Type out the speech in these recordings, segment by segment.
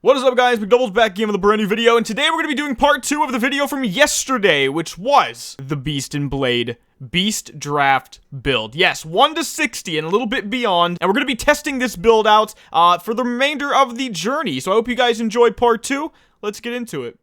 What is up, guys? Mcdoubles back again with a brand new video, and today we're going to be doing part 2 of the video from yesterday, which was the Beast and Blade Beast Draft build. Yes, 1 to 60 and a little bit beyond, and we're going to be testing this build out for the remainder of the journey. So I hope you guys enjoyed part 2. Let's get into it.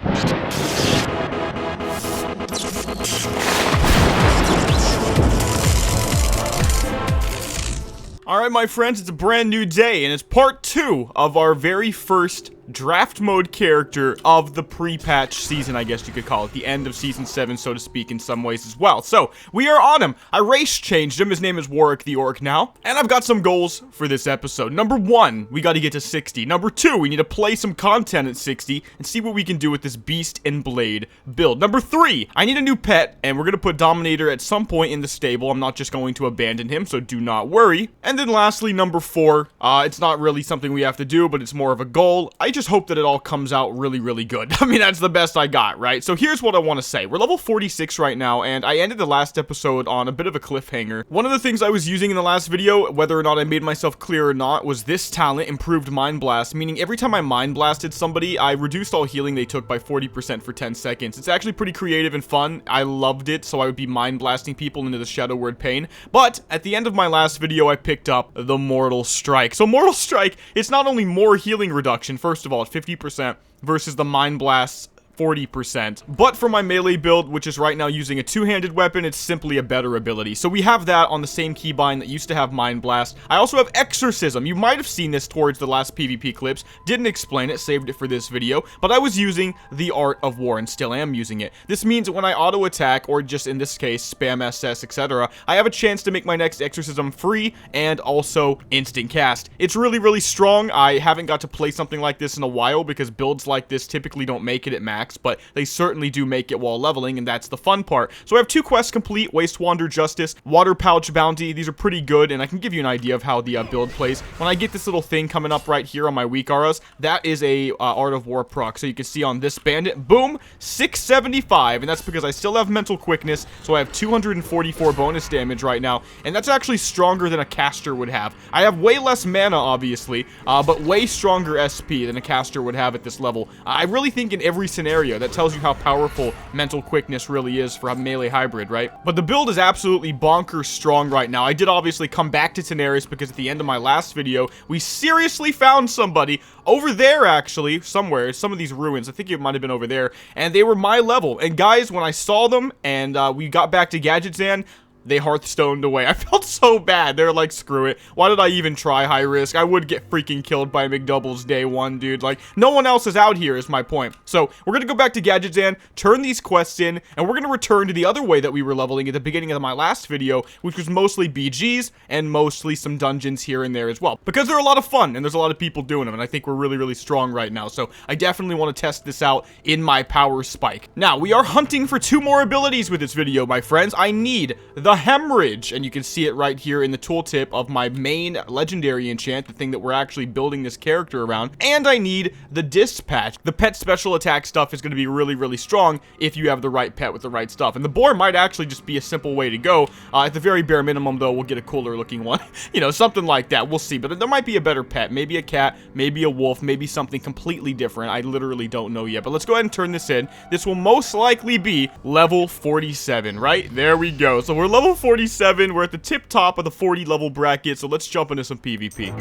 Alright, my friends, it's a brand new day, and it's part 2 of our very first draft mode character of the pre-patch season, I guess you could call it. The end of season 7, so to speak, in some ways as well. So, we are on him. I race changed him. His name is Warwick the Orc now. And I've got some goals for this episode. Number 1, we gotta get to 60. Number 2, we need to play some content at 60 and see what we can do with this Beast and Blade build. Number 3, I need a new pet, and we're gonna put Dominator at some point in the stable. I'm not just going to abandon him, so do not worry. And then lastly, number 4, it's not really something we have to do, but it's more of a goal. I just hope that it all comes out really, really good. I mean, that's the best I got, right? So here's what I want to say. We're level 46 right now, and I ended the last episode on a bit of a cliffhanger. One of the things I was using in the last video, whether or not I made myself clear or not, was this talent, Improved Mind Blast, meaning every time I Mind Blasted somebody, I reduced all healing they took by 40% for 10 seconds. It's actually pretty creative and fun. I loved it, so I would be Mind Blasting people into the Shadow Word Pain. But at the end of my last video, I picked up the Mortal Strike. So Mortal Strike, it's not only more healing reduction, first of all, at 50% versus the Mind Blast's 40%. But for my melee build, which is right now using a two-handed weapon, it's simply a better ability. So we have that on the same keybind that used to have Mind Blast. I also have Exorcism. You might have seen this towards the last PvP clips. Didn't explain it, saved it for this video. But I was using the Art of War and still am using it. This means when I auto-attack, or just in this case, spam SS, etc., I have a chance to make my next Exorcism free and also instant cast. It's really, really strong. I haven't got to play something like this in a while because builds like this typically don't make it at max, but they certainly do make it while leveling, and that's the fun part. So I have 2 quests complete, Waste Wander Justice, Water Pouch Bounty. These are pretty good, and I can give you an idea of how the build plays. When I get this little thing coming up right here on my weak auras, that is a Art of War proc. So you can see on this bandit, boom, 675, and that's because I still have mental quickness, so I have 244 bonus damage right now, and that's actually stronger than a caster would have. I have way less mana, obviously, but way stronger SP than a caster would have at this level. I really think in every scenario, that tells you how powerful mental quickness really is for a melee hybrid, right? But the build is absolutely bonkers strong right now. I did obviously come back to Tenaris because at the end of my last video, we seriously found somebody over there, actually, somewhere, some of these ruins. I think it might have been over there, and they were my level. And guys, when I saw them and we got back to Gadgetzan, they Hearthstoned away. I felt so bad. They're like, screw it. Why did I even try high risk? I would get freaking killed by Mcdoubles day 1, dude. Like, no one else is out here is my point. So, we're gonna go back to Gadgetzan, turn these quests in, and we're gonna return to the other way that we were leveling at the beginning of my last video, which was mostly BGs and mostly some dungeons here and there as well. Because they're a lot of fun, and there's a lot of people doing them, and I think we're really, really strong right now. So, I definitely want to test this out in my power spike. Now, we are hunting for 2 more abilities with this video, my friends. I need the Hemorrhage, and you can see it right here in the tooltip of my main legendary enchant, the thing that we're actually building this character around. And I need the Dispatch. The pet special attack stuff is going to be really, really strong if you have the right pet with the right stuff. And the boar might actually just be a simple way to go. At the very bare minimum, though, we'll get a cooler looking one. You know, something like that. We'll see. But there might be a better pet. Maybe a cat, maybe a wolf, maybe something completely different. I literally don't know yet. But let's go ahead and turn this in. This will most likely be level 47, right? There we go. So we're level 47. We're at the tip top of the 40 level bracket, so let's jump into some PvP.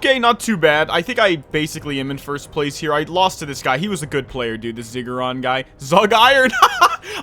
Okay, not too bad. I think I basically am in first place here. I lost to this guy. He was a good player, dude. This Zigguron guy. Zug Iron.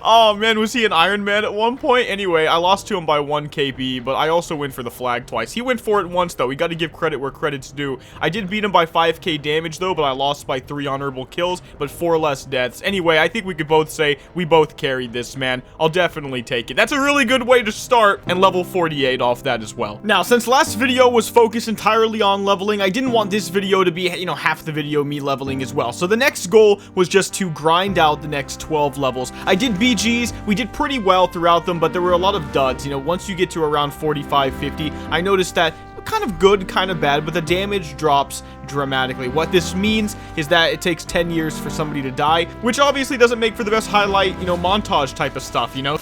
Oh, man. Was he an Iron Man at one point? Anyway, I lost to him by 1 KP, but I also went for the flag twice. He went for it once, though. We got to give credit where credit's due. I did beat him by 5k damage, though, but I lost by 3 honorable kills, but 4 less deaths. Anyway, I think we could both say we both carried this, man. I'll definitely take it. That's a really good way to start, and level 48 off that as well. Now, since last video was focused entirely on leveling, I didn't want this video to be, you know, half the video me leveling as well. So the next goal was just to grind out the next 12 levels. I did BGs. We did pretty well throughout them, but there were a lot of duds. You know, once you get to around 45, 50, I noticed that kind of good, kind of bad, but the damage drops dramatically. What this means is that it takes 10 years for somebody to die, which obviously doesn't make for the best highlight, you know, montage type of stuff, you know?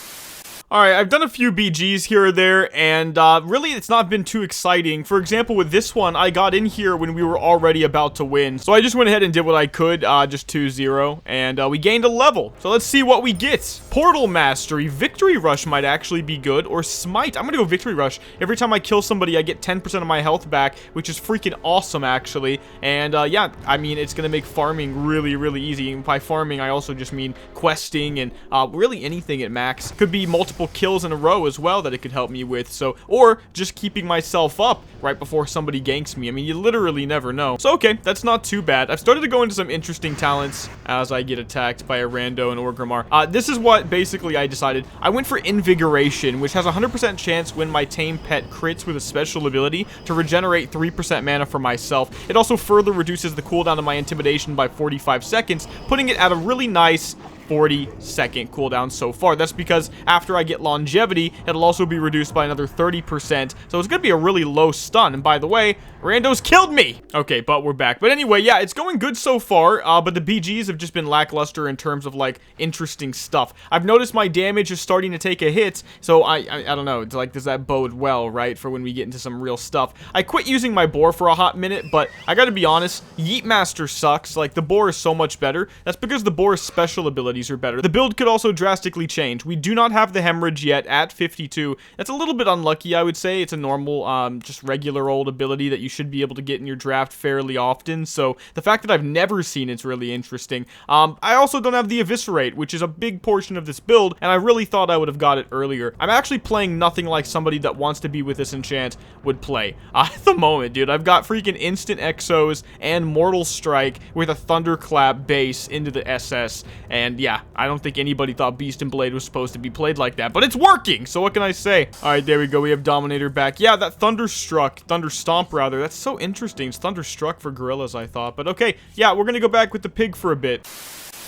Alright, I've done a few BGs here or there, and really it's not been too exciting. For example, with this one, I got in here when we were already about to win. So I just went ahead and did what I could, just 2-0, and we gained a level. So let's see what we get. Portal Mastery. Victory Rush might actually be good, or Smite. I'm gonna go Victory Rush. Every time I kill somebody, I get 10% of my health back, which is freaking awesome, actually. And yeah, I mean, it's gonna make farming really, really easy. And by farming, I also just mean questing and really anything at max. Could be multiple kills in a row as well that it could help me with. So, or just keeping myself up right before somebody ganks me. I mean, you literally never know. So, okay, that's not too bad. I've started to go into some interesting talents as I get attacked by a rando and Orgrimmar. This is what basically I decided. I went for Invigoration, which has a 100% chance when my tame pet crits with a special ability to regenerate 3% mana for myself. It also further reduces the cooldown of my Intimidation by 45 seconds, putting it at a really nice 40-second cooldown so far. That's because after I get Longevity, it'll also be reduced by another 30%. So it's gonna be a really low stun. And by the way, randos killed me. Okay, but we're back. But anyway, yeah, it's going good so far. But the BGs have just been lackluster in terms of like interesting stuff. I've noticed my damage is starting to take a hit. So I don't know. It's like, does that bode well, right, for when we get into some real stuff? I quit using my boar for a hot minute, but I gotta be honest, Yeet Master sucks. Like, the boar is so much better. That's because the boar's special abilities are better. The build could also drastically change. We do not have the hemorrhage yet at 52. That's a little bit unlucky, I would say. It's a normal, just regular old ability that you should be able to get in your draft fairly often. So the fact that I've never seen it's really interesting. I also don't have the eviscerate, which is a big portion of this build, and I really thought I would have got it earlier. I'm actually playing nothing like somebody that wants to be with this enchant would play. At the moment, dude, I've got freaking instant exos and mortal strike with a thunderclap base into the SS, and yeah, I don't think anybody thought Beast and Blade was supposed to be played like that, but it's working, so what can I say? Alright, there we go, we have Dominator back. Yeah, that Thunderstomp rather, that's so interesting. It's Thunderstruck for gorillas, I thought, but okay, yeah, we're gonna go back with the pig for a bit.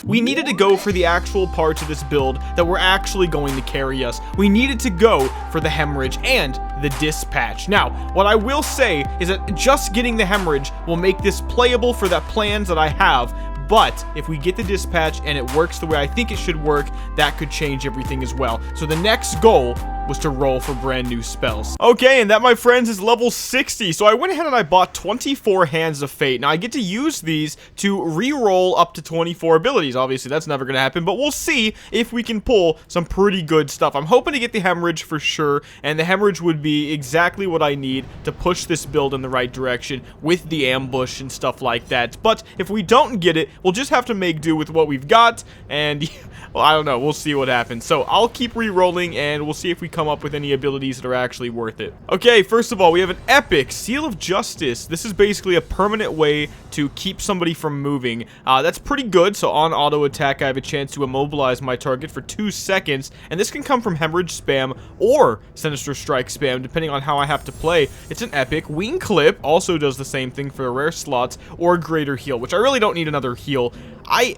We needed to go for the actual parts of this build that were actually going to carry us. We needed to go for the hemorrhage and the dispatch. Now, what I will say is that just getting the hemorrhage will make this playable for the plans that I have. But if we get the dispatch and it works the way I think it should work, that could change everything as well. So the next goal was to roll for brand new spells. Okay, and that, my friends, is level 60. So I went ahead and I bought 24 Hands of Fate. Now, I get to use these to re-roll up to 24 abilities. Obviously, that's never going to happen, but we'll see if we can pull some pretty good stuff. I'm hoping to get the hemorrhage for sure, and the hemorrhage would be exactly what I need to push this build in the right direction with the ambush and stuff like that. But if we don't get it, we'll just have to make do with what we've got, and well, I don't know. We'll see what happens. So I'll keep re-rolling, and we'll see if we come up with any abilities that are actually worth it. Okay, first of all, we have an epic Seal of Justice. This is basically a permanent way to keep somebody from moving. That's pretty good. So on auto attack, I have a chance to immobilize my target for 2 seconds, and this can come from hemorrhage spam or Sinister Strike spam, depending on how I have to play. It's an epic. Wing Clip also does the same thing for rare slots, or Greater Heal, which I really don't need another heal. I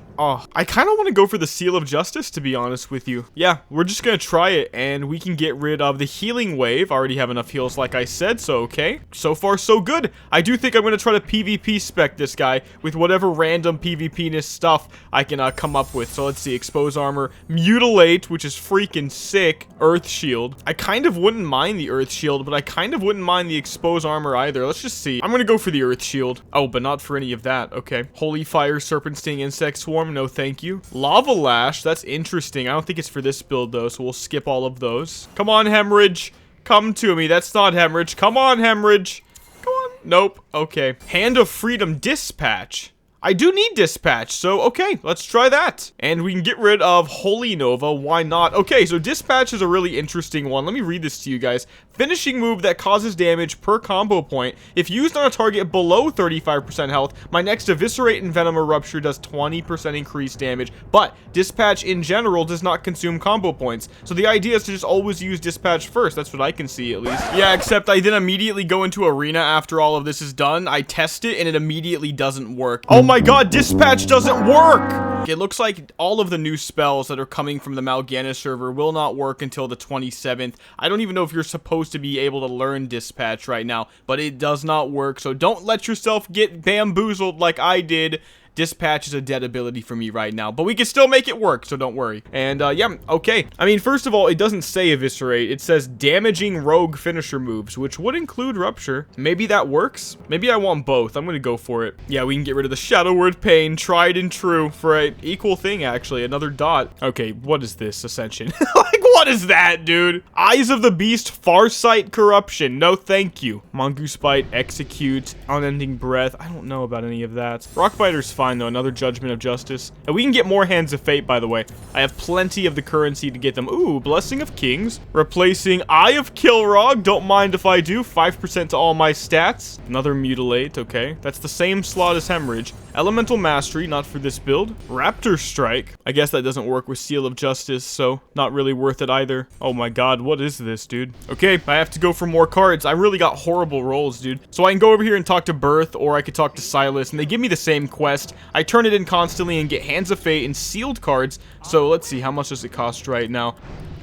kind of want to go for the Seal of Justice, to be honest with you. Yeah, we're just going to try it, and we can get rid of the healing wave. I already have enough heals, like I said, so okay. So far, so good. I do think I'm going to try to PvP spec this guy with whatever random PvP-ness stuff I can come up with. So let's see, Expose Armor, Mutilate, which is freaking sick, Earth Shield. I kind of wouldn't mind the Earth Shield, but I kind of wouldn't mind the Expose Armor either. Let's just see. I'm going to go for the Earth Shield. Oh, but not for any of that. Okay. Holy Fire, Serpent Sting, Insect Swarm, no thank you. Lava Lash, that's interesting. I don't think it's for this build though, so we'll skip all of those. Come on, hemorrhage. Come to me. That's not hemorrhage. Come on, hemorrhage. Come on. Nope. Okay. Hand of Freedom Dispatch. I do need Dispatch, so okay, let's try that. And we can get rid of Holy Nova, why not? Okay, so Dispatch is a really interesting one. Let me read this to you guys. Finishing move that causes damage per combo point. If used on a target below 35% health, my next Eviscerate, Envenom, or Rupture does 20% increased damage. But Dispatch in general does not consume combo points. So the idea is to just always use Dispatch first. That's what I can see, at least. Yeah, except I then immediately go into Arena after all of this is done. I test it, and it immediately doesn't work. Oh my god, Dispatch doesn't work! It looks like all of the new spells that are coming from the Mal'Ganis server will not work until the 27th. I don't even know if you're supposed to be able to learn Dispatch right now, but it does not work, so don't let yourself get bamboozled like I did. Dispatch is a dead ability for me right now, but we can still make it work, so don't worry. And, yeah, okay. I mean, first of all, it doesn't say Eviscerate. It says damaging rogue finisher moves, which would include Rupture. Maybe that works? Maybe I want both. I'm gonna go for it. Yeah, we can get rid of the Shadow Word Pain, tried and true, for an equal thing, actually. Another dot. Okay, what is this, Ascension? Like, what is that, dude? Eyes of the Beast, Farsight, Corruption. No, thank you. Mongoose Bite, Execute, Unending Breath. I don't know about any of that. Rockbiter's fine. Though, another Judgment of Justice. And we can get more Hands of Fate, by the way. I have plenty of the currency to get them. Ooh, Blessing of Kings. Replacing Eye of Kilrog. Don't mind if I do. 5% to all my stats. Another Mutilate. Okay. That's the same slot as Hemorrhage. Elemental Mastery. Not for this build. Raptor Strike. I guess that doesn't work with Seal of Justice, so not really worth it either. Oh my god, what is this, dude? Okay, I have to go for more cards. I really got horrible rolls, dude. So I can go over here and talk to Birth, or I could talk to Silas, and they give me the same quest. I turn it in constantly and get Hands of Fate and sealed cards. So let's see, how much does it cost right now?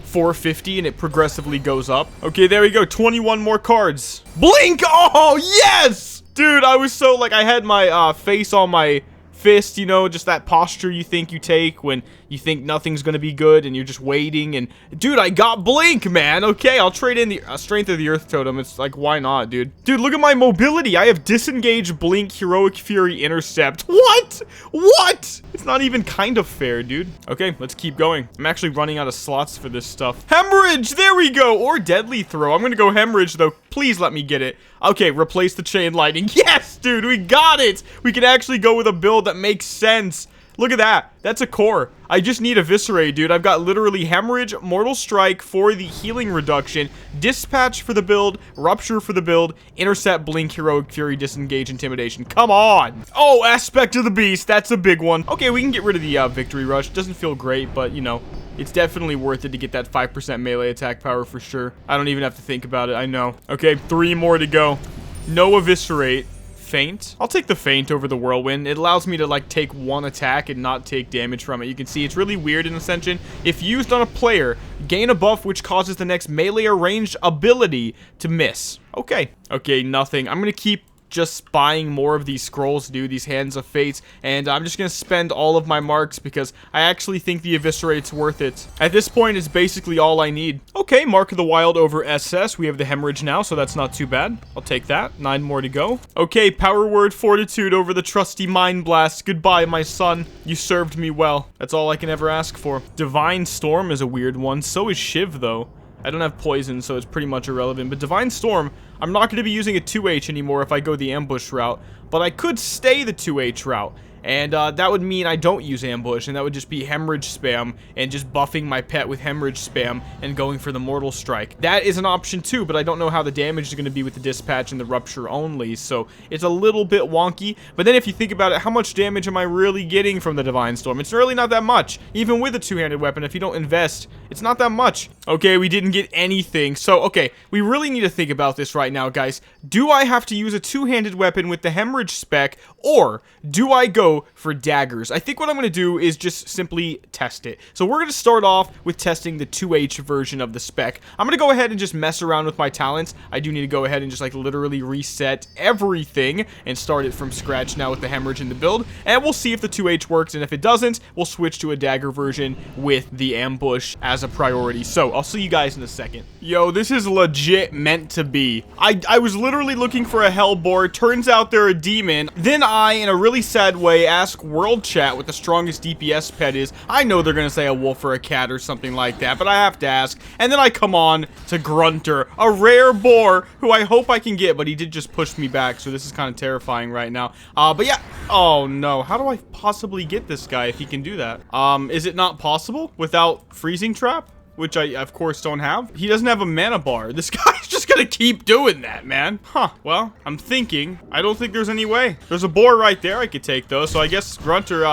450, and it progressively goes up. Okay, there we go, 21 more cards. Blink! Oh, yes! Dude, I was so, like, I had my face on my fist, you know, just that posture you think you take when you think nothing's gonna be good and you're just waiting. And dude, I got Blink, man. Okay, I'll trade in the Strength of the Earth Totem. It's like, why not, dude? Dude, look at my mobility. I have Disengage, Blink, Heroic Fury, Intercept. What? What? It's not even kind of fair, dude. Okay, let's keep going. I'm actually running out of slots for this stuff. Hemorrhage, there we go. Or Deadly Throw. I'm gonna go Hemorrhage, though. Please let me get it. Okay, replace the Chain Lightning. Yes, dude, we got it. We can actually go with a build that makes sense. Look at that. That's a core. I just need Eviscerate, dude. I've got literally Hemorrhage, Mortal Strike for the healing reduction, Dispatch for the build, Rupture for the build, Intercept, Blink, Heroic Fury, Disengage, Intimidation. Come on. Oh, Aspect of the Beast. That's a big one. Okay, we can get rid of the Victory Rush. Doesn't feel great, but, you know, it's definitely worth it to get that 5% melee attack power for sure. I don't even have to think about it. I know. Okay, 3 more to go. No Eviscerate. Feint. I'll take the Feint over the Whirlwind. It allows me to, like, take one attack and not take damage from it. You can see it's really weird in Ascension. If used on a player, gain a buff which causes the next melee or ranged ability to miss. Okay. Okay, nothing. I'm gonna keep just buying more of these scrolls, dude, these Hands of Fates, and I'm just gonna spend all of my marks because I actually think the Eviscerate's worth it. At this point, it's basically all I need. Okay, Mark of the Wild over SS. We have the Hemorrhage now, so that's not too bad. I'll take that. 9 more to go. Okay, Power Word Fortitude over the trusty Mind Blast. Goodbye, my son. You served me well. That's all I can ever ask for. Divine Storm is a weird one. So is Shiv, though. I don't have poison, so it's pretty much irrelevant. But Divine Storm, I'm not going to be using a 2H anymore if I go the ambush route. But I could stay the 2H route. And that would mean I don't use ambush, and that would just be Hemorrhage spam, and just buffing my pet with Hemorrhage spam, and going for the Mortal Strike. That is an option too, but I don't know how the damage is going to be with the Dispatch and the Rupture only, so it's a little bit wonky. But then if you think about it, how much damage am I really getting from the Divine Storm? It's really not that much. Even with a two-handed weapon, if you don't invest, it's not that much. Okay, we didn't get anything. So, okay, we really need to think about this right now, guys. Do I have to use a two-handed weapon with the Hemorrhage spec, or do I go for daggers? I think what I'm going to do is just simply test it. So we're going to start off with testing the 2H version of the spec. I'm going to go ahead and just mess around with my talents. I do need to go ahead and just like literally reset everything and start it from scratch now with the Hemorrhage in the build. And we'll see if the 2H works, and if it doesn't, we'll switch to a dagger version with the ambush as a priority. So I'll see you guys in a second. Yo, this is legit meant to be. I was literally looking for a Hellboar. Turns out they're a demon. Then I, in a really sad way, way, ask World Chat what the strongest DPS pet is. I know they're gonna say a wolf or a cat or something like that, but I have to ask. And then I come on to Grunter, a rare boar who I hope I can get, but he did just push me back, so this is kind of terrifying right now. But yeah, oh no, how do I possibly get this guy if he can do that? Is it not possible without freezing trap? Which I, of course, don't have. He doesn't have a mana bar. This guy's just gonna keep doing that, man. Huh. Well, I'm thinking. I don't think there's any way. There's a boar right there I could take, though. So I guess Grunter,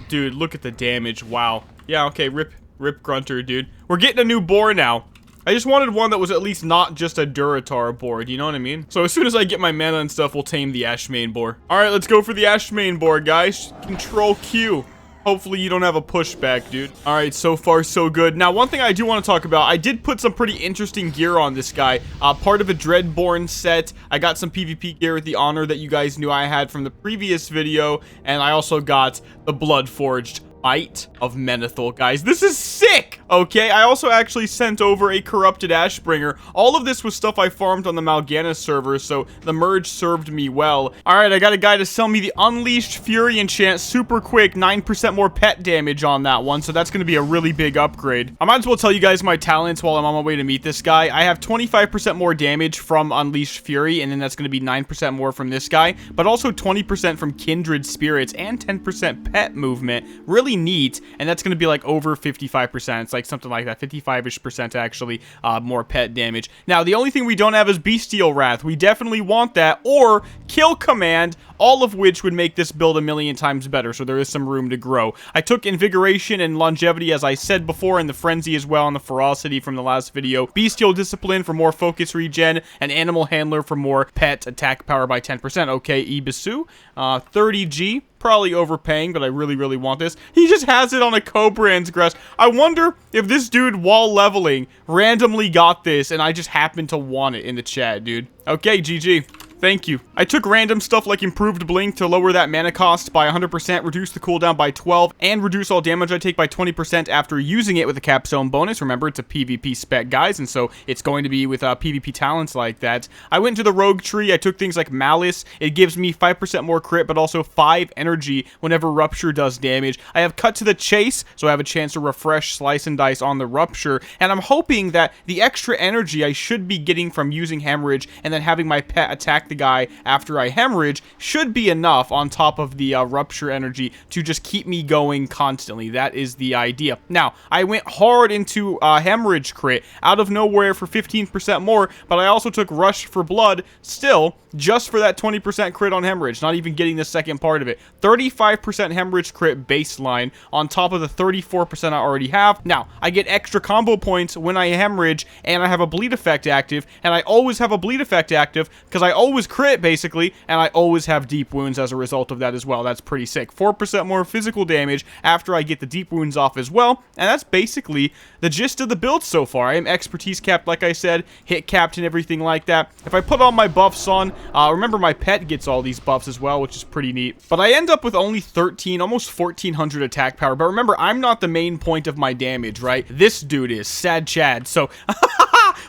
dude, look at the damage. Wow. Yeah, okay, rip Grunter, dude. We're getting a new boar now. I just wanted one that was at least not just a Duratar boar, you know what I mean? So as soon as I get my mana and stuff, we'll tame the Ashmane boar. Alright, let's go for the Ashmane boar, guys. Control Q. Hopefully you don't have a pushback, dude. Alright, so far so good. Now, one thing I do want to talk about, I did put some pretty interesting gear on this guy. Part of a Dreadborn set. I got some PvP gear with the honor that you guys knew I had from the previous video. And I also got the Bloodforged Might of Menethil, guys. This is sick! Okay, I also actually sent over a Corrupted Ashbringer. All of this was stuff I farmed on the Mal'Ganis server, so the merge served me well. Alright, I got a guy to sell me the Unleashed Fury enchant super quick, 9% more pet damage on that one, so that's going to be a really big upgrade. I might as well tell you guys my talents while I'm on my way to meet this guy. I have 25% more damage from Unleashed Fury, and then that's going to be 9% more from this guy, but also 20% from Kindred Spirits and 10% pet movement. Really neat, and that's going to be like over 55%. It's like something like that, 55-ish% actually, more pet damage. Now, the only thing we don't have is Bestial Wrath. We definitely want that, or Kill Command, all of which would make this build a million times better, so there is some room to grow. I took Invigoration and Longevity, as I said before, and the Frenzy as well, and the Ferocity from the last video. Bestial Discipline for more focus regen, and Animal Handler for more pet attack power by 10%. Okay, Ibisu, 30G. Probably overpaying, but I really want this. He just has it on a Cobrand's Grass. I wonder if this dude, while leveling, randomly got this, and I just happened to want it in the chat, dude. Okay, GG. Thank you. I took random stuff like Improved Blink to lower that mana cost by 100%, reduce the cooldown by 12, and reduce all damage I take by 20% after using it with a capstone bonus. Remember, it's a PvP spec, guys, and so it's going to be with PvP talents like that. I went to the Rogue tree. I took things like Malice. It gives me 5% more crit, but also 5 energy whenever Rupture does damage. I have Cut to the Chase, so I have a chance to refresh Slice and Dice on the Rupture, and I'm hoping that the extra energy I should be getting from using Hemorrhage and then having my pet attack the guy after I hemorrhage should be enough on top of the Rupture energy to just keep me going constantly. That is the idea. Now, I went hard into hemorrhage crit out of nowhere for 15% more, but I also took Rush for Blood still just for that 20% crit on hemorrhage, not even getting the second part of it. 35% hemorrhage crit baseline on top of the 34% I already have. Now, I get extra combo points when I hemorrhage, and I have a bleed effect active, and I always have a bleed effect active because I always crit basically, and I always have deep wounds as a result of that as well. That's pretty sick. 4% more physical damage after I get the deep wounds off as well, and that's basically the gist of the build so far. I am expertise capped, like I said, hit capped and everything like that. If I put all my buffs on, remember my pet gets all these buffs as well, which is pretty neat. But I end up with only 13, almost 1400 attack power. But remember, I'm not the main point of my damage, right? This dude is, Sad Chad. So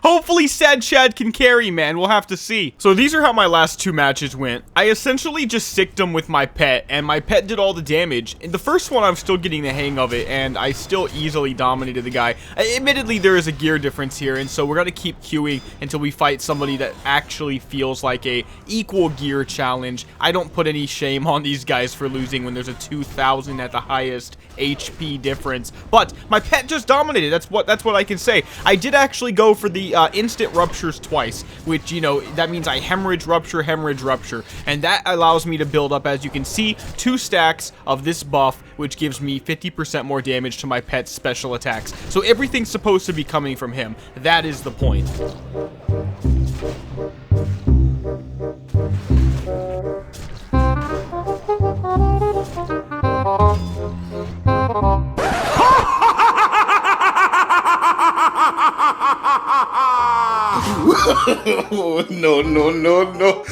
hopefully Sad Chad can carry, man. We'll have to see. So these are how my last 2 matches went. I essentially just sicked them with my pet, and my pet did all the damage. In the first one, I'm still getting the hang of it, and I still easily dominated the guy. Admittedly, there is a gear difference here, and so we're gonna keep queuing until we fight somebody that actually feels like a equal gear challenge. I don't put any shame on these guys for losing when there's a 2000 at the highest HP difference. But my pet just dominated. That's what I can say. I did actually go for the instant ruptures twice, which, you know, that means I hemorrhage, rupture, and that allows me to build up, as you can see, 2 stacks of this buff, which gives me 50% more damage to my pet's special attacks. So everything's supposed to be coming from him. That is the point. No, no, no, no.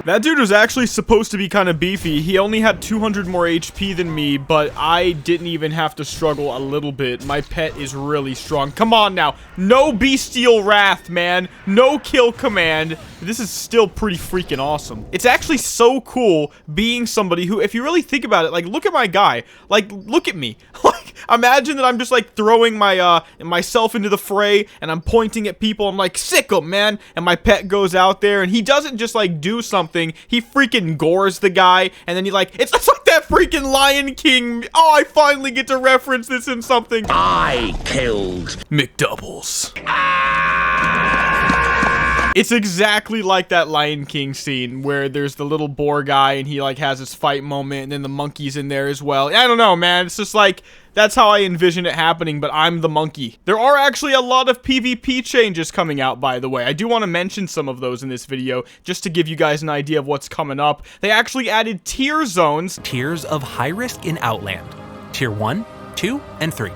That dude was actually supposed to be kind of beefy. He only had 200 more HP than me, but I didn't even have to struggle a little bit. My pet is really strong. Come on now. No Bestial Wrath, man. No kill command. This is still pretty freaking awesome. It's actually so cool being somebody who, if you really think about it, like, look at my guy. Like, look at me. Like, imagine that I'm just, like, throwing my, myself into the fray, and I'm pointing at people. I'm like, sick 'em, man. And my pet goes out there, and he doesn't just, like, do something. He freaking gores the guy, and then he, like, it's like that freaking Lion King. Oh, I finally get to reference this in something. I killed Mcdoubles. It's exactly like that Lion King scene where there's the little boar guy and he like has his fight moment and then the monkey's in there as well. I don't know, man. It's just like, that's how I envision it happening, but I'm the monkey. There are actually a lot of PvP changes coming out, by the way. I do want to mention some of those in this video, just to give you guys an idea of what's coming up. They actually added tier zones. Tiers of high risk in Outland. Tier 1, 2, and 3.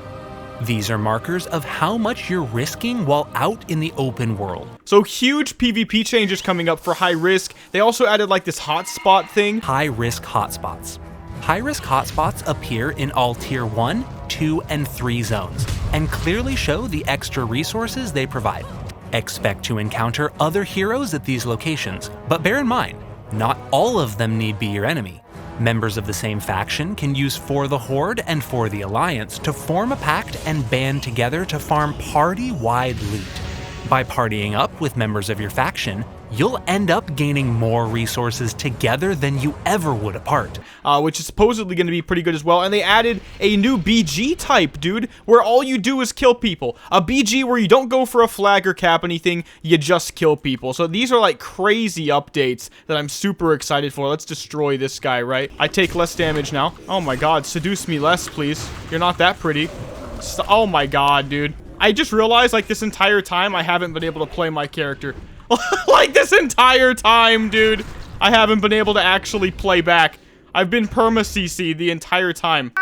These are markers of how much you're risking while out in the open world. So huge PvP changes coming up for high risk. They also added like this hotspot thing. High risk hotspots. High risk hotspots appear in all tier 1, 2, and 3 zones, and clearly show the extra resources they provide. Expect to encounter other heroes at these locations, but bear in mind, not all of them need be your enemy. Members of the same faction can use For the Horde and For the Alliance to form a pact and band together to farm party-wide loot. By partying up with members of your faction, you'll end up gaining more resources together than you ever would apart. Which is supposedly going to be pretty good as well. And they added a new BG type, dude, where all you do is kill people. A BG where you don't go for a flag or cap anything, you just kill people. So these are like crazy updates that I'm super excited for. Let's destroy this guy, right? I take less damage now. Oh my god, seduce me less, please. You're not that pretty. Oh my god, dude. I just realized, like, this entire time, I haven't been able to play my character. Like, this entire time, dude, I haven't been able to actually play back. I've been perma-CC the entire time.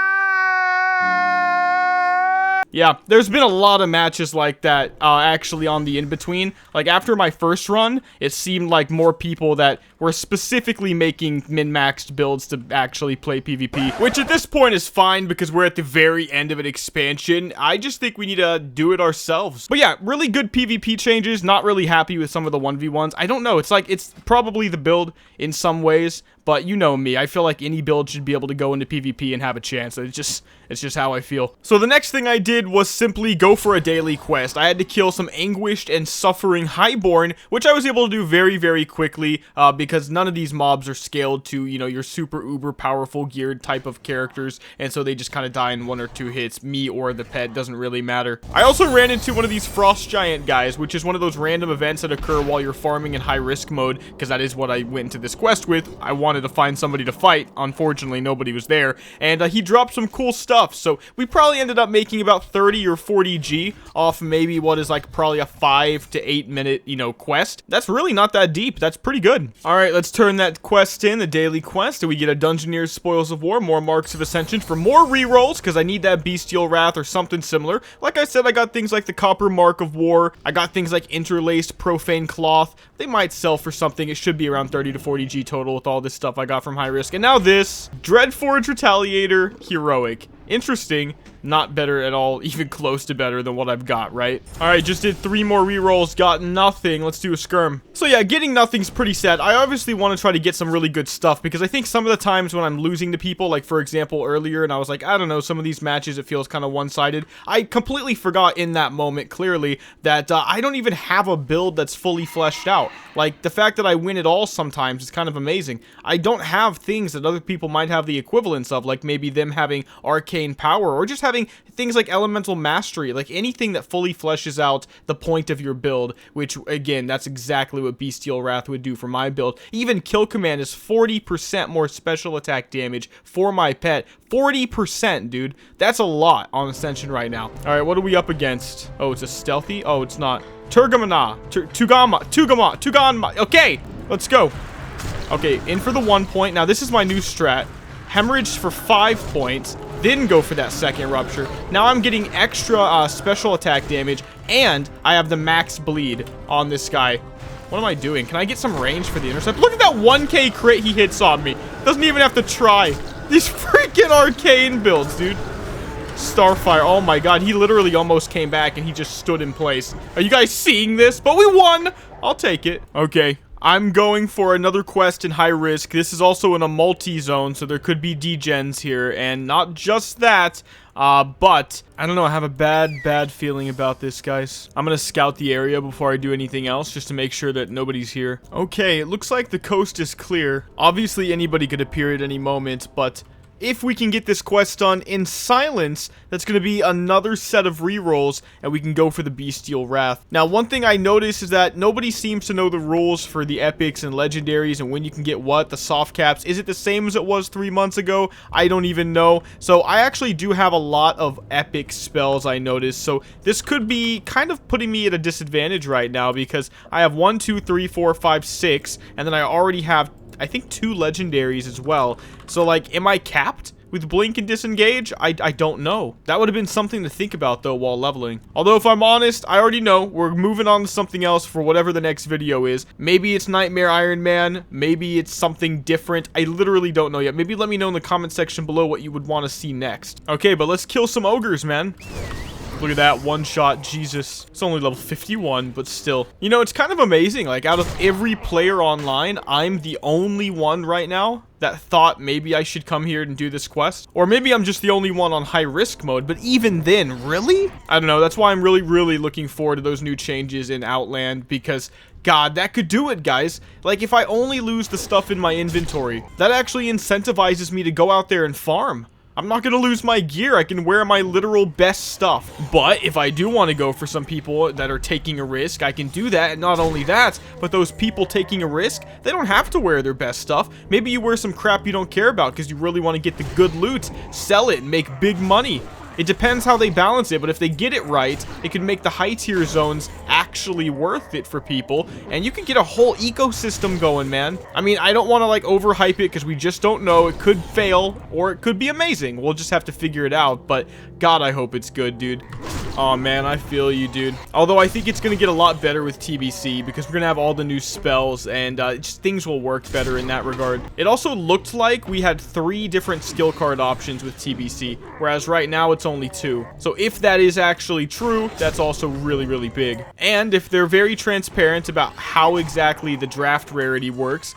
Yeah, there's been a lot of matches like that, actually on the in-between. Like, after my first run, it seemed like more people that were specifically making min-maxed builds to actually play PvP, which at this point is fine because we're at the very end of an expansion. I just think we need to do it ourselves. But yeah, really good PvP changes. Not really happy with some of the 1v1s. I don't know. It's like, it's probably the build in some ways, but you know me. I feel like any build should be able to go into PvP and have a chance. It's just how I feel. So the next thing I did was simply go for a daily quest. I had to kill some anguished and suffering highborn, which I was able to do very, very quickly, because none of these mobs are scaled to, you know, your super uber powerful geared type of characters, and so they just kind of die in 1 or 2 hits. Me or the pet, doesn't really matter. I also ran into one of these frost giant guys, which is one of those random events that occur while you're farming in high risk mode, because that is what I went into this quest with. I wanted to find somebody to fight. Unfortunately, nobody was there, and he dropped some cool stuff, so we probably ended up making about 30 or 40 G off maybe what is like probably a 5 to 8 minute, you know, quest. That's really not that deep. That's pretty good. All right, let's turn that quest in, the daily quest, and we get a Dungeoneer's Spoils of War, more Marks of Ascension for more rerolls, because I need that Bestial Wrath or something similar. Like I said, I got things like the Copper Mark of War. I got things like Interlaced Profane Cloth. They might sell for something. It should be around 30 to 40 G total with all this stuff I got from high risk. And now this Dreadforge Retaliator Heroic. Interesting. Not better at all, even close to better than what I've got, right? Alright, just did 3 more rerolls, got nothing. Let's do a skirm. So yeah, getting nothing's pretty sad. I obviously want to try to get some really good stuff, because I think some of the times when I'm losing to people, like for example earlier, and I was like, I don't know, some of these matches it feels kind of one-sided. I completely forgot in that moment, clearly, that I don't even have a build that's fully fleshed out. Like, the fact that I win it all sometimes is kind of amazing. I don't have things that other people might have the equivalents of, like maybe them having arcane power, or just having things like elemental mastery, like anything that fully fleshes out the point of your build, which again, that's exactly what Bestial Wrath would do for my build. Even kill command is 40% more special attack damage for my pet. 40%, dude. That's a lot on Ascension right now. All right, what are we up against? Oh, it's a stealthy? Oh, it's not. Turgamana. Tugama. Okay, let's go. Okay, in for the 1 point. Now, this is my new strat. Hemorrhage for 5 points. Didn't go for that second rupture. Now I'm getting extra special attack damage, and I have the max bleed on this guy. What am I doing? Can I get some range for the intercept? Look at that 1K crit he hits on me. Doesn't even have to try. These freaking arcane builds, dude. Starfire. Oh my god. He literally almost came back and he just stood in place. Are you guys seeing this? But we won. I'll take it. Okay. I'm going for another quest in high risk. This is also in a multi-zone, so there could be degens here. And not just that, but I don't know. I have a bad feeling about this, guys. I'm going to scout the area before I do anything else, just to make sure that nobody's here. Okay, it looks like the coast is clear. Obviously, anybody could appear at any moment, but if we can get this quest done in silence, that's going to be another set of rerolls, and we can go for the Bestial Wrath. Now, one thing I noticed is that nobody seems to know the rules for the epics and legendaries and when you can get what, the soft caps. Is it the same as it was 3 months ago? I don't even know. So I actually do have a lot of epic spells, I noticed. So this could be kind of putting me at a disadvantage right now, because I have 1, 2, 3, 4, 5, 6, and then I already have, I think, 2 legendaries as well. So, like, am I capped with blink and disengage? I don't know. That would have been something to think about, though, while leveling. Although, if I'm honest, I already know. We're moving on to something else for whatever the next video is. Maybe it's Nightmare Iron Man. Maybe it's something different. I literally don't know yet. Maybe let me know in the comment section below what you would want to see next. Okay, but let's kill some ogres, man. Look at that, one shot, Jesus. It's only level 51, but still. You know, it's kind of amazing, like, out of every player online, I'm the only one right now that thought maybe I should come here and do this quest. Or maybe I'm just the only one on high risk mode, but even then, really? I don't know, that's why I'm really looking forward to those new changes in Outland, because God, that could do it, guys. Like, if I only lose the stuff in my inventory, that actually incentivizes me to go out there and farm. I'm not going to lose my gear. I can wear my literal best stuff. But if I do want to go for some people that are taking a risk, I can do that. And not only that, but those people taking a risk, they don't have to wear their best stuff. Maybe you wear some crap you don't care about because you really want to get the good loot, sell it, and make big money. It depends how they balance it, but if they get it right, it can make the high tier zones actually worth it for people, and you can get a whole ecosystem going, man. I mean, I don't want to like overhype it because we just don't know. It could fail or it could be amazing. We'll just have to figure it out, but God, I hope it's good, dude. Oh man, I feel you, dude. Although I think it's going to get a lot better with TBC because we're going to have all the new spells and just things will work better in that regard. It also looked like we had 3 different skill card options with TBC, whereas right now it's only 2. So if that is actually true, that's also really big. And if they're very transparent about how exactly the draft rarity works,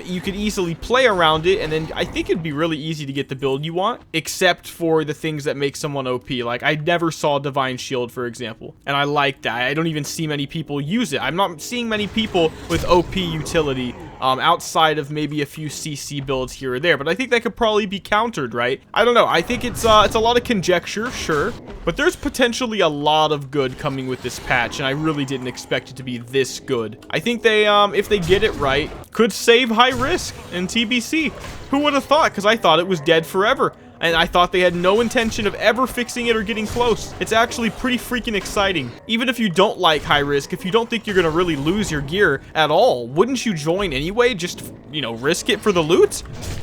you could easily play around it, and then I think it'd be really easy to get the build you want, except for the things that make someone OP. Like, I never saw Divine Shield, for example, and I like that. I don't even see many people use it. I'm not seeing many people with OP utility outside of maybe a few CC builds here or there, but I think that could probably be countered, right? I don't know. I think it's a lot of conjecture, sure, but there's potentially a lot of good coming with this patch, and I really didn't expect it to be this good. I think they, if they get it right, could save high risk in TBC. Who would have thought? Because I thought it was dead forever. And I thought they had no intention of ever fixing it or getting close. It's actually pretty freaking exciting. Even if you don't like high risk, if you don't think you're gonna really lose your gear at all, wouldn't you join anyway? Just, you know, risk it for the loot?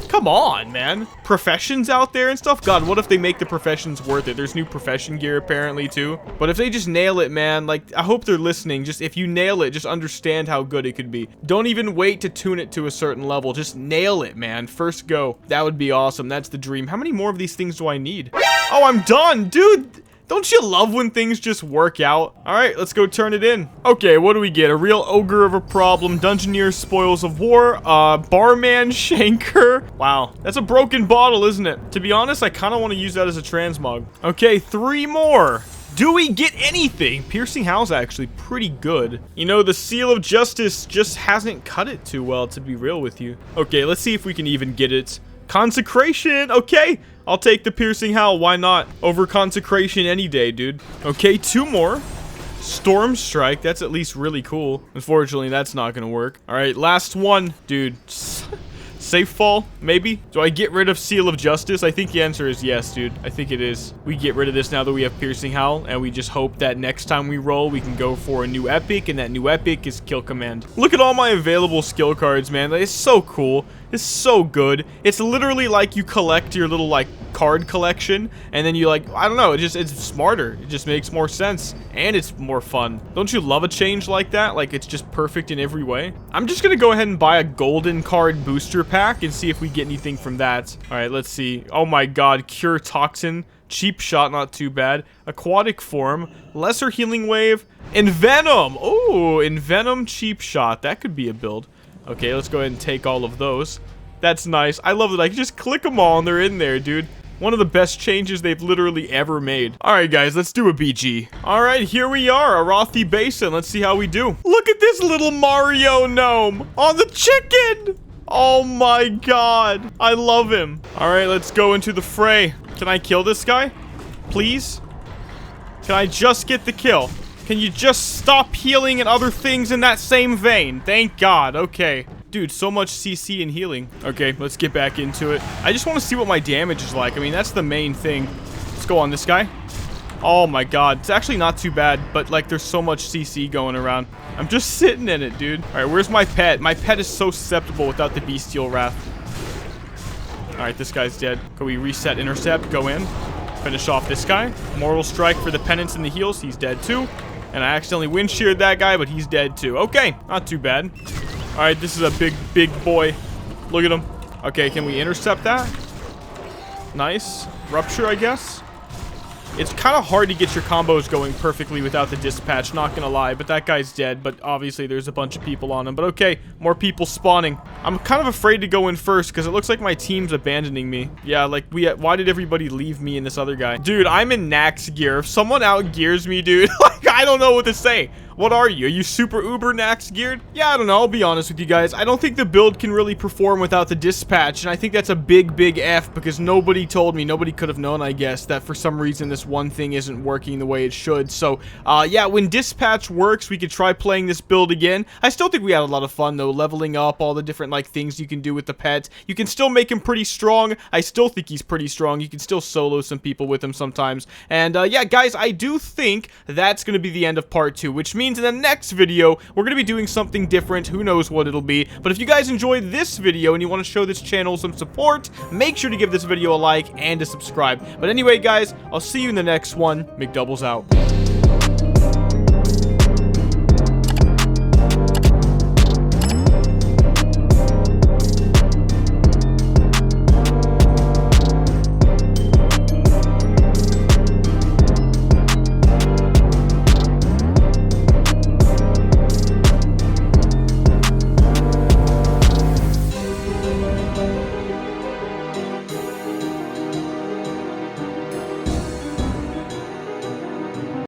Come on, man. Professions out there and stuff? God, what if they make the professions worth it? There's new profession gear apparently too. But if they just nail it, man, like, I hope they're listening. Just, if you nail it, just understand how good it could be. Don't even wait to tune it to a certain level. Just nail it, man. First go. That would be awesome. That's the dream. How many more of these things do I need? Oh, I'm done, dude. Don't you love when things just work out? All right, let's go turn it in. Okay, what do we get? A real ogre of a problem, Dungeoneer Spoils of War, Barman Shanker. Wow, that's a broken bottle, isn't it? To be honest, I kind of want to use that as a transmog. Okay, 3 more. Do we get anything? Piercing Howl's actually pretty good. You know, the Seal of Justice just hasn't cut it too well, to be real with you. Okay, let's see if we can even get it. Consecration, okay. I'll take the Piercing Howl, why not? Over Consecration any day, dude. Okay, 2 more. Storm Strike, that's at least really cool. Unfortunately, that's not gonna work. All right, last one, dude. Safe fall, maybe? Do I get rid of Seal of Justice? I think the answer is yes, dude. I think it is. We get rid of this now that we have Piercing Howl, and we just hope that next time we roll, we can go for a new epic, and that new epic is Kill Command. Look at all my available skill cards, man. It's so cool. It's so good. It's literally like you collect your little, like, card collection, and then you like, I don't know, it's smarter. It just makes more sense, and it's more fun. Don't you love a change like that? Like, it's just perfect in every way. I'm just gonna go ahead and buy a golden card booster pack and see if we get anything from that. All right, let's see. Oh my god, Cure Toxin, Cheap Shot, not too bad. Aquatic Form, Lesser Healing Wave, Envenom. Oh, Envenom, Cheap Shot. That could be a build. Okay, let's go ahead and take all of those. That's nice. I love that I can just click them all and they're in there, dude. One of the best changes they've literally ever made. All right, guys, let's do a BG. All right, here we are, Arathi Basin. Let's see how we do. Look at this little Mario gnome on the chicken. Oh my god. I love him. All right, let's go into the fray. Can I kill this guy? Please? Can I just get the kill? Can you just stop healing and other things in that same vein? Thank God. Okay. Dude, so much CC and healing. Okay, let's get back into it. I just want to see what my damage is like. I mean, that's the main thing. Let's go on this guy. Oh my god. It's actually not too bad, but like there's so much CC going around. I'm just sitting in it, dude. All right, where's my pet? My pet is so susceptible without the Bestial Wrath. All right, this guy's dead. Can we reset intercept? Go in. Finish off this guy. Mortal Strike for the penance and the heals. He's dead too. And I accidentally wind sheared that guy, but he's dead too. Okay, not too bad. All right, this is a big boy. Look at him. Okay, can we intercept that? Nice. Rupture, I guess. It's kind of hard to get your combos going perfectly without the dispatch, not gonna lie, but that guy's dead, but obviously there's a bunch of people on him. But okay, more people spawning. I'm kind of afraid to go in first because it looks like my team's abandoning me. Yeah, like why did everybody leave me and this other guy? Dude, I'm in Nax gear. If someone outgears me, dude, like I don't know what to say. What are you? Are you super uber Nax geared? Yeah, I don't know. I'll be honest with you guys. I don't think the build can really perform without the dispatch, and I think that's a big F because nobody told me, nobody could have known, I guess, that for some reason this one thing isn't working the way it should. So, yeah, when dispatch works, we could try playing this build again. I still think we had a lot of fun, though, leveling up, all the different, like, things you can do with the pets. You can still make him pretty strong. I still think he's pretty strong. You can still solo some people with him sometimes. And, yeah, guys, I do think that's going to be the end of part 2, which means in the next video, we're going to be doing something different. Who knows what it'll be. But if you guys enjoyed this video and you want to show this channel some support, make sure to give this video a like and to subscribe. But anyway, guys, I'll see you in the next one. Mcdoubles out.